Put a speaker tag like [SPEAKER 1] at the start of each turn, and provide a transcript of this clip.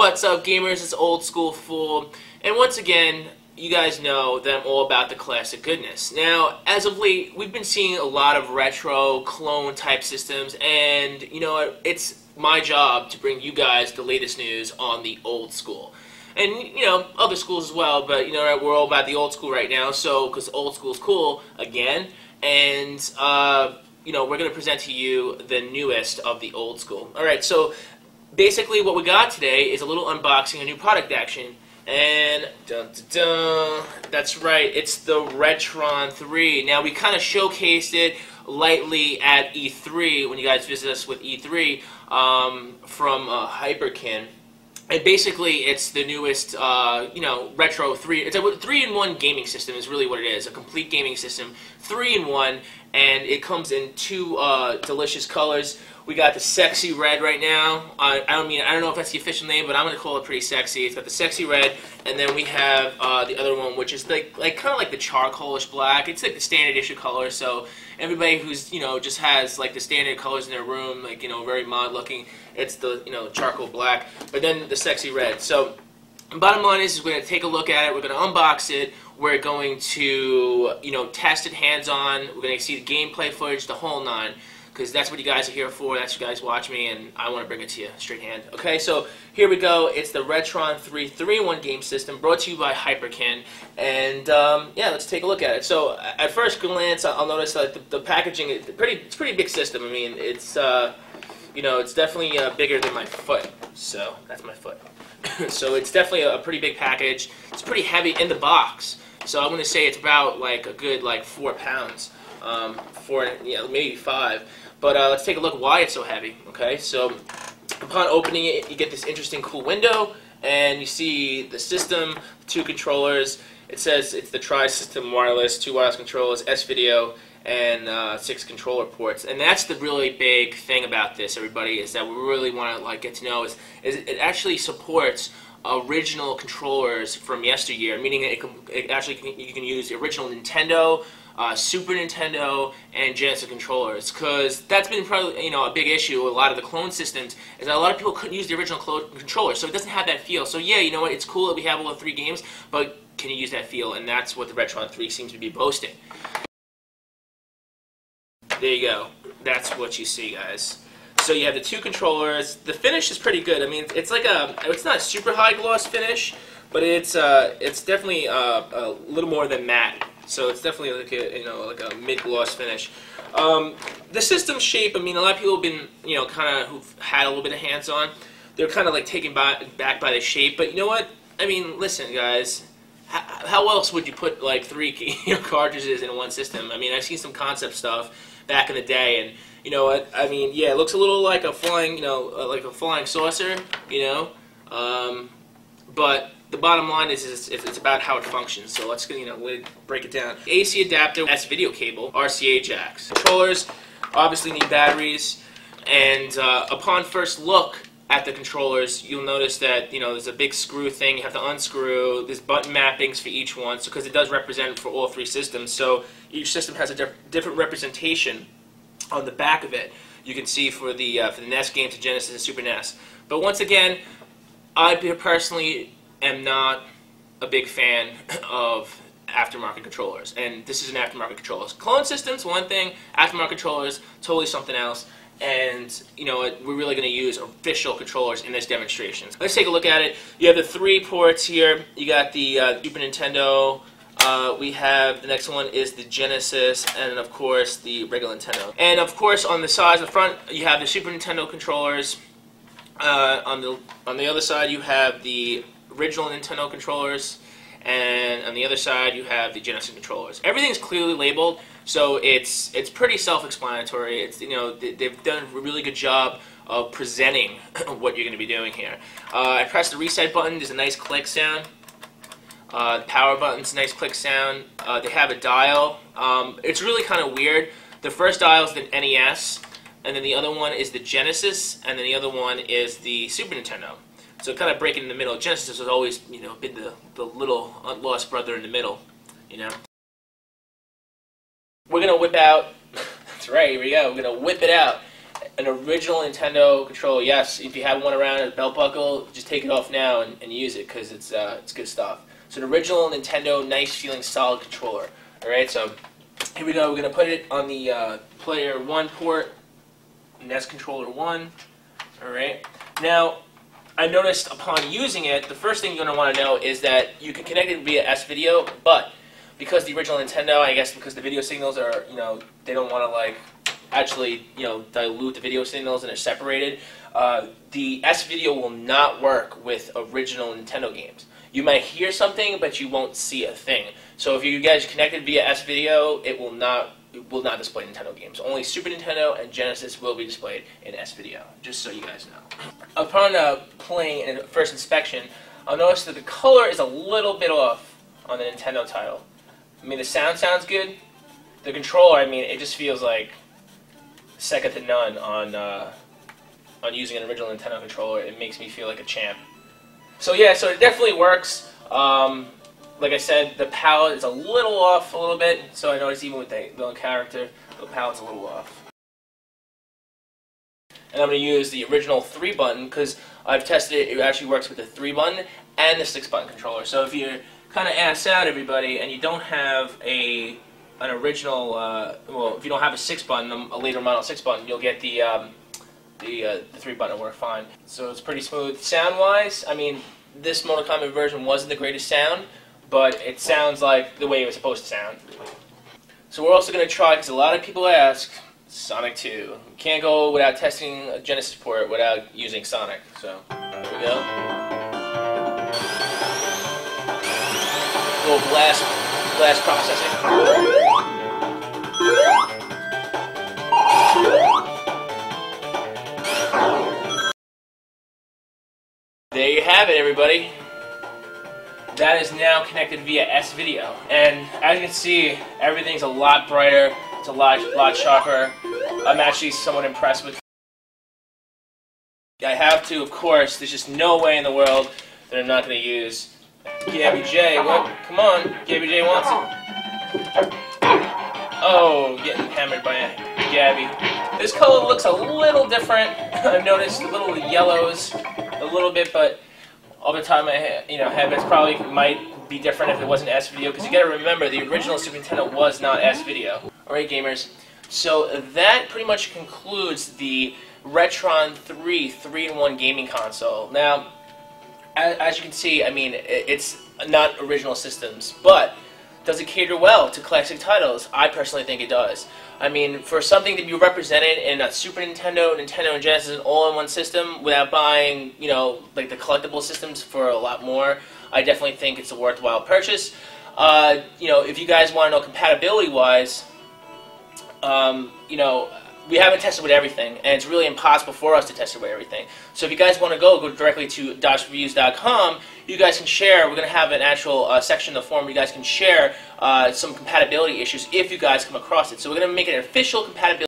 [SPEAKER 1] What's up, gamers? It's Old School Fool, and once again, you guys know that I'm all about the classic goodness. Now, as of late, we've been seeing a lot of retro clone type systems, and you know what? It's my job to bring you guys the latest news on the old school. And, you know, other schools as well, but, you know, we're all about the old school right now, so, because old school's cool, again, and, you know, we're going to present to you the newest of the old school. Alright, so, basically what we got today is a little unboxing, a new product action, and, dun, dun, dun, that's right, it's the Retron3. Now, we kind of showcased it lightly at E3, when you guys visit us with E3, from Hyperkin. And basically, it's the newest, you know, Retro 3. It's a 3-in-1 gaming system is really what it is. A complete gaming system, 3-in-1, and it comes in two delicious colors. We got the sexy red right now. I don't know if that's the official name, but I'm gonna call it pretty sexy. It's got the sexy red, and then we have the other one, which is like kind of like the charcoalish black. It's like the standard issue color. So everybody who's just has like the standard colors in their room, like very mod looking, it's the charcoal black. But then the sexy red. So bottom line is we're gonna take a look at it. We're gonna unbox it. We're going to test it hands-on. We're gonna see the gameplay footage, the whole nine. Because that's what you guys are here for, that's what you guys watch me, and I want to bring it to you straight hand. Okay, so here we go. It's the Retron3 3-in-1 game system brought to you by Hyperkin, and yeah, let's take a look at it. So at first glance, I'll notice that the packaging it's a pretty big system. I mean, it's it's definitely bigger than my foot. So that's my foot. So it's definitely a pretty big package. It's pretty heavy in the box. So I'm going to say it's about like a good 4 pounds. Maybe 5. But let's take a look why it's so heavy. Okay, so upon opening it, you get this interesting, cool window, and you see the system, 2 controllers. It says it's the Tri-System Wireless, 2 wireless controllers, S-Video, and 6 controller ports. And that's the really big thing about this, everybody, is that we really want to get to know is it actually supports original controllers from yesteryear, meaning that you can use the original Nintendo, Super Nintendo, and Genesis controllers, because that's been probably a big issue with a lot of the clone systems, is that a lot of people couldn't use the original controller, so it doesn't have that feel. So yeah, you know what, it's cool that we have all the 3 games, but can you use that feel? And that's what the Retron3 seems to be boasting. There you go. That's what you see, guys. So you have the 2 controllers. The finish is pretty good. I mean, it's like it's not a super high gloss finish, but it's definitely a little more than matte. So it's definitely like a mid-gloss finish. The system shape, I mean, a lot of people have been, kind of who've had a little bit of hands-on, they're kind of like taken back by the shape. But you know what? I mean, listen, guys, how else would you put like 3 cartridges in one system? I mean, I've seen some concept stuff back in the day, and you know what? I mean, yeah, it looks a little like a flying, like a flying saucer, but the bottom line is it's about how it functions. So let's we'll break it down. AC adapter, S-video cable, RCA jacks. Controllers obviously need batteries, and upon first look at the controllers, you'll notice that there's a big screw thing you have to unscrew. There's button mappings for each one, so because it does represent for all 3 systems, so each system has a different representation on the back of it. You can see for the NES games, the Genesis and Super NES. But once again, I personally am not a big fan of aftermarket controllers, and this is an aftermarket controller. Clone systems, one thing. Aftermarket controllers, totally something else. And we're really going to use official controllers in this demonstration. Let's take a look at it. You have the 3 ports here. You got the Super Nintendo. We have the next one is the Genesis, and of course the regular Nintendo. And of course on the sides, the front, you have the Super Nintendo controllers. On the other side, you have the original Nintendo controllers, and on the other side you have the Genesis controllers. Everything's clearly labeled, so it's pretty self-explanatory. It's they've done a really good job of presenting what you're going to be doing here. I press the reset button. There's a nice click sound. The power button's a nice click sound. They have a dial. It's really kind of weird. The first dial is the NES, and then the other one is the Genesis, and then the other one is the Super Nintendo. So kind of breaking in the middle. Genesis has always, been the little lost brother in the middle, We're going to whip out, that's right, here we go, we're going to whip it out. an original Nintendo controller, yes, if you have one around a belt buckle, just take it off now and use it, because it's good stuff. So an original Nintendo, nice feeling, solid controller. Alright, so here we go. We're going to put it on the player 1 port, NES controller 1. Alright, now I noticed upon using it, the first thing you're going to want to know is that you can connect it via S-Video, but because the original Nintendo, I guess because the video signals are, they don't want to like actually, dilute the video signals and they're separated, the S-Video will not work with original Nintendo games. You might hear something, but you won't see a thing. So if you guys connected via S-Video, it will not display Nintendo games. Only Super Nintendo and Genesis will be displayed in S-Video, just so you guys know. Upon playing in first inspection, I'll notice that the color is a little bit off on the Nintendo title. I mean, the sound sounds good. The controller, I mean, it just feels like second to none on using an original Nintendo controller. It makes me feel like a champ. So yeah, so it definitely works. Like I said, the palette is a little off a little bit, so I noticed even with the villain character, the palette's a little off. And I'm going to use the original 3 button because I've tested it. It actually works with the 3 button and the 6 button controller. So if you're kind of ass out, everybody, and you don't have an original, well, if you don't have a 6 button, a later model 6 button, you'll get the 3 button will work fine. So it's pretty smooth. Sound-wise, I mean, this Mortal Kombat version wasn't the greatest sound, but it sounds like the way it was supposed to sound. So we're also going to try, because a lot of people ask, Sonic 2. You can't go without testing a Genesis port without using Sonic. So, here we go. A little blast processing. There you have it, everybody. That is now connected via S-Video, and as you can see, everything's a lot brighter. It's a lot sharper. I'm actually somewhat impressed with. I have to, of course. There's just no way in the world that I'm not going to use Gabby J. What? Come on, Gabby J wants it. Oh, getting hammered by Gabby. This color looks a little different. I've noticed a little yellows, a little bit, but off the top of my head, it probably might be different if it wasn't S-Video, because you got to remember the original Super Nintendo was not S-Video. Alright, gamers, so that pretty much concludes the Retron3 3-in-1 gaming console. Now, as you can see, I mean, it's not original systems, but does it cater well to classic titles? I personally think it does. I mean, for something to be represented in a Super Nintendo, Nintendo, and Genesis an all-in-one system without buying, like the collectible systems for a lot more, I definitely think it's a worthwhile purchase. If you guys want to know compatibility-wise, we haven't tested with everything, and it's really impossible for us to test it with everything. So if you guys want to go directly to dosreviews.com. You guys can share. We're going to have an actual section in the forum where you guys can share some compatibility issues if you guys come across it. So we're going to make it an official compatibility